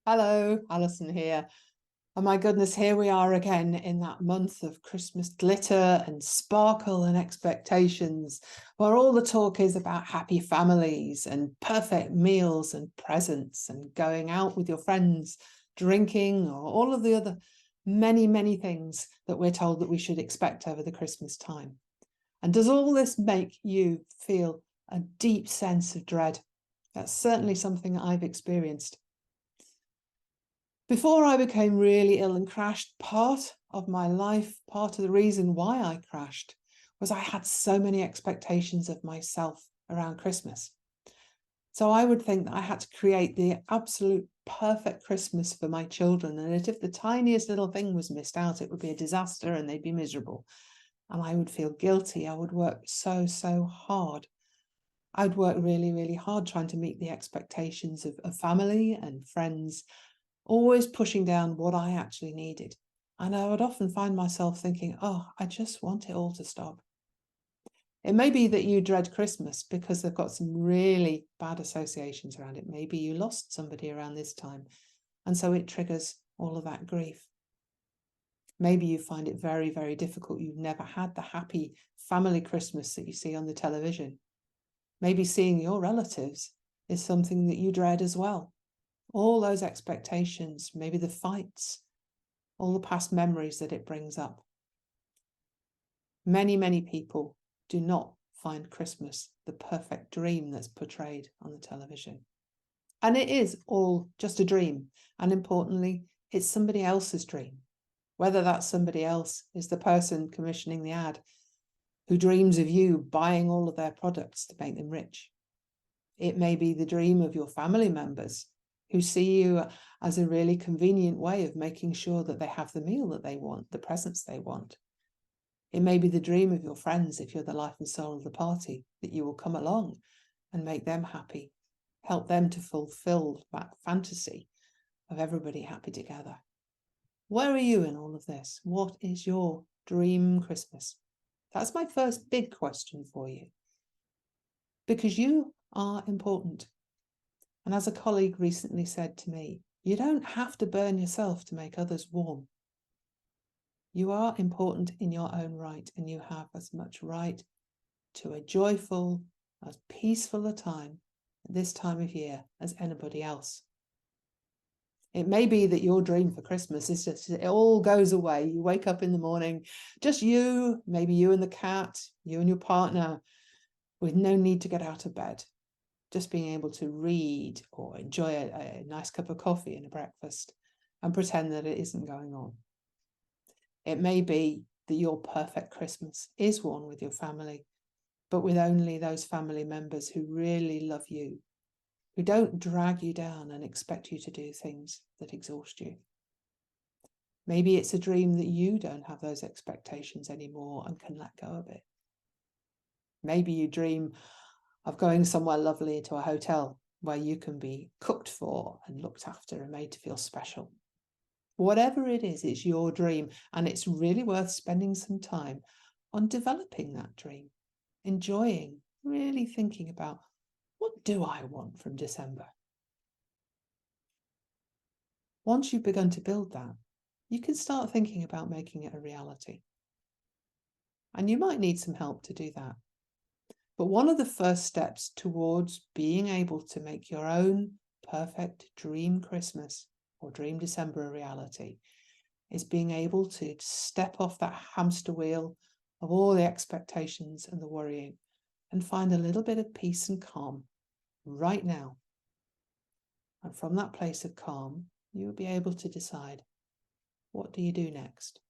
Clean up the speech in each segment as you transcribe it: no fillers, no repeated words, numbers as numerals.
Hello, Alison here. Oh my goodness, here we are again in that month of Christmas glitter and sparkle and expectations, where all the talk is about happy families and perfect meals and presents and going out with your friends, drinking, or all of the other many things that we're told that we should expect over the Christmas time. And does all this make you feel a deep sense of dread? That's certainly something I've experienced. Before I became really ill and crashed, part of my life, part of the reason why I crashed, was I had so many expectations of myself around Christmas. So I would think that I had to create the absolute perfect Christmas for my children, and that if the tiniest little thing was missed out, it would be a disaster and they'd be miserable. And I would feel guilty. I would work so hard. I'd work really hard trying to meet the expectations of family and friends, always pushing down what I actually needed. And I would often find myself thinking, oh, I just want it all to stop. It may be that you dread Christmas because they've got some really bad associations around it. Maybe you lost somebody around this time, and so it triggers all of that grief. Maybe you find it very difficult. You've never had the happy family Christmas that you see on the television. Maybe seeing your relatives is something that you dread as well. All those expectations, maybe the fights, all the past memories that it brings up. Many people do not find Christmas the perfect dream that's portrayed on the television. And it is all just a dream. And importantly, it's somebody else's dream. Whether that somebody else is the person commissioning the ad who dreams of you buying all of their products to make them rich. It may be the dream of your family members who see you as a really convenient way of making sure that they have the meal that they want, the presents they want. It may be the dream of your friends, if you're the life and soul of the party, that you will come along and make them happy, help them to fulfill that fantasy of everybody happy together. Where are you in all of this? What is your dream Christmas? That's my first big question for you, because you are important. And as a colleague recently said to me, you don't have to burn yourself to make others warm. You are important in your own right, and you have as much right to a joyful, as peaceful a time at this time of year as anybody else. It may be that your dream for Christmas is just it all goes away. You wake up in the morning, just you, maybe you and the cat, you and your partner, with no need to get out of bed. Just being able to read or enjoy a nice cup of coffee and a breakfast and pretend that it isn't going on. It may be that your perfect Christmas is one with your family, but with only those family members who really love you, who don't drag you down and expect you to do things that exhaust you. Maybe it's a dream that you don't have those expectations anymore and can let go of it. Maybe you dream of going somewhere lovely to a hotel where you can be cooked for and looked after and made to feel special. Whatever it is, it's your dream, and it's really worth spending some time on developing that dream, enjoying, really thinking about, what do I want from December? Once you've begun to build that, you can start thinking about making it a reality. And you might need some help to do that. But one of the first steps towards being able to make your own perfect dream Christmas or dream December a reality is being able to step off that hamster wheel of all the expectations and the worrying and find a little bit of peace and calm right now. And from that place of calm, you will be able to decide, what do you do next?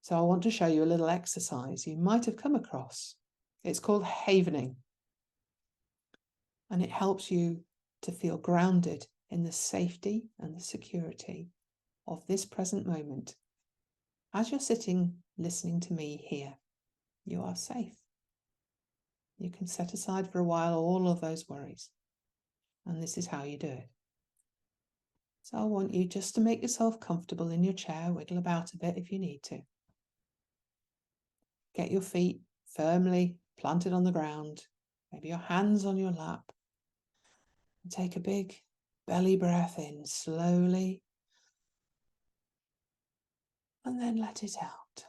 So I want to show you a little exercise you might have come across. It's called havening. And it helps you to feel grounded in the safety and the security of this present moment. As you're sitting listening to me here, you are safe. You can set aside for a while all of those worries. And this is how you do it. So I want you just to make yourself comfortable in your chair, wiggle about a bit if you need to. Get your feet firmly planted on the ground, maybe your hands on your lap. And take a big, belly breath in slowly, and then let it out.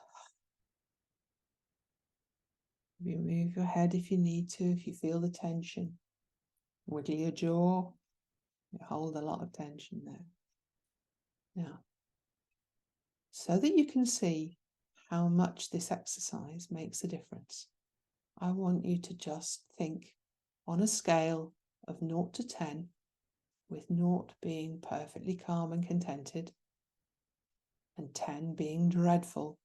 You move your head if you need to, if you feel the tension. Wiggle your jaw. You hold a lot of tension there. Now, so that you can see how much this exercise makes a difference, I want you to just think on a scale of 0 to 10, with 0 being perfectly calm and contented, and 10 being dreadful.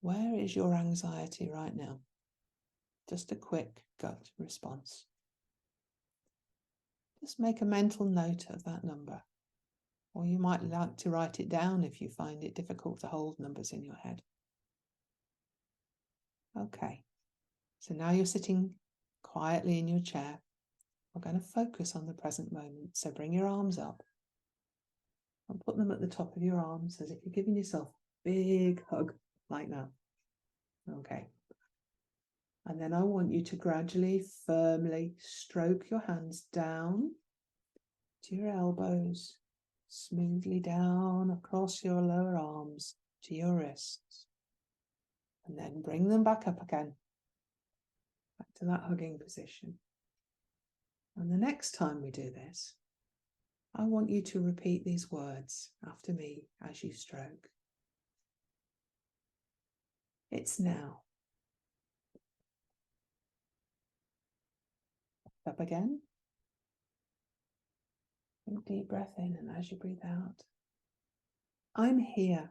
Where is your anxiety right now? Just a quick gut response. Just make a mental note of that number. Or you might like to write it down if you find it difficult to hold numbers in your head. Okay, so now you're sitting quietly in your chair. We're going to focus on the present moment. So bring your arms up and put them at the top of your arms as if you're giving yourself a big hug like that. Okay. And then I want you to gradually, firmly stroke your hands down to your elbows, smoothly down across your lower arms to your wrists. And then bring them back up again, back to that hugging position. And the next time we do this, I want you to repeat these words after me as you stroke. It's now. Up again. Take a deep breath in, and as you breathe out, I'm here.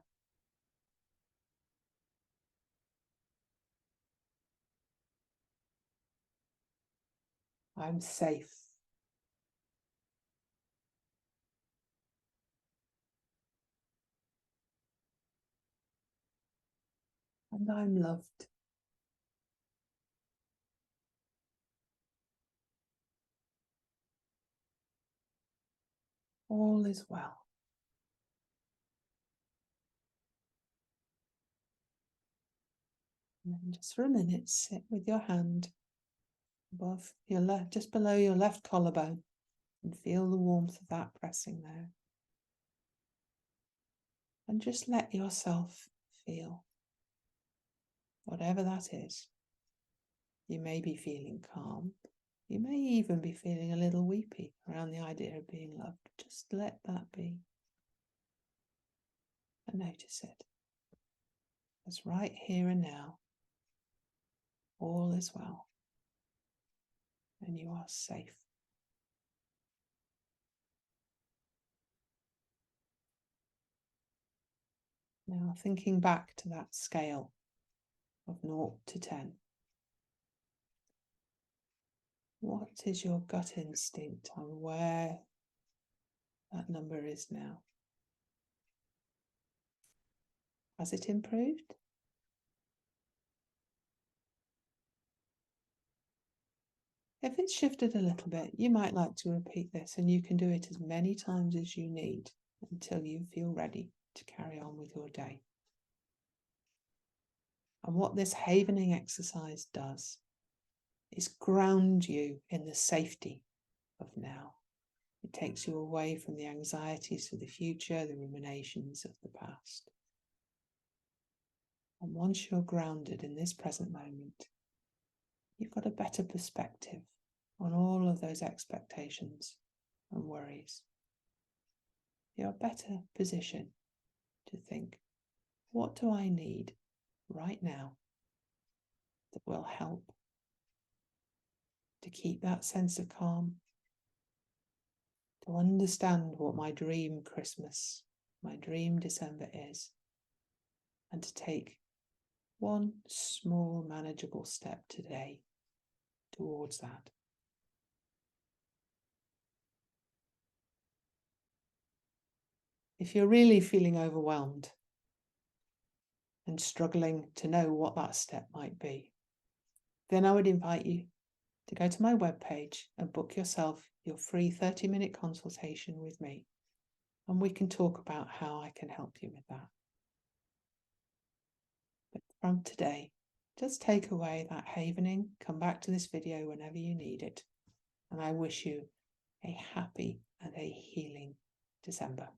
I'm safe. And I'm loved. All is well. And then just for a minute, sit with your hand above your left, just below your left collarbone, and feel the warmth of that pressing there. And just let yourself feel whatever that is. You may be feeling calm. You may even be feeling a little weepy around the idea of being loved. Just let that be. And notice it. It's right here and now. All is well. And you are safe. Now thinking back to that scale of 0 to 10. What is your gut instinct on where that number is now? Has it improved? If it's shifted a little bit, you might like to repeat this, and you can do it as many times as you need until you feel ready to carry on with your day. And what this havening exercise does is ground you in the safety of now. It takes you away from the anxieties for the future, the ruminations of the past. And once you're grounded in this present moment, you've got a better perspective on all of those expectations and worries. You're better positioned to think, what do I need right now that will help to keep that sense of calm, to understand what my dream Christmas, my dream December is, and to take one small manageable step today towards that. If you're really feeling overwhelmed and struggling to know what that step might be, then I would invite you to go to my webpage and book yourself your free 30-minute consultation with me, and we can talk about how I can help you with that. But from today, just take away that havening, come back to this video whenever you need it, and I wish you a happy and a healing December.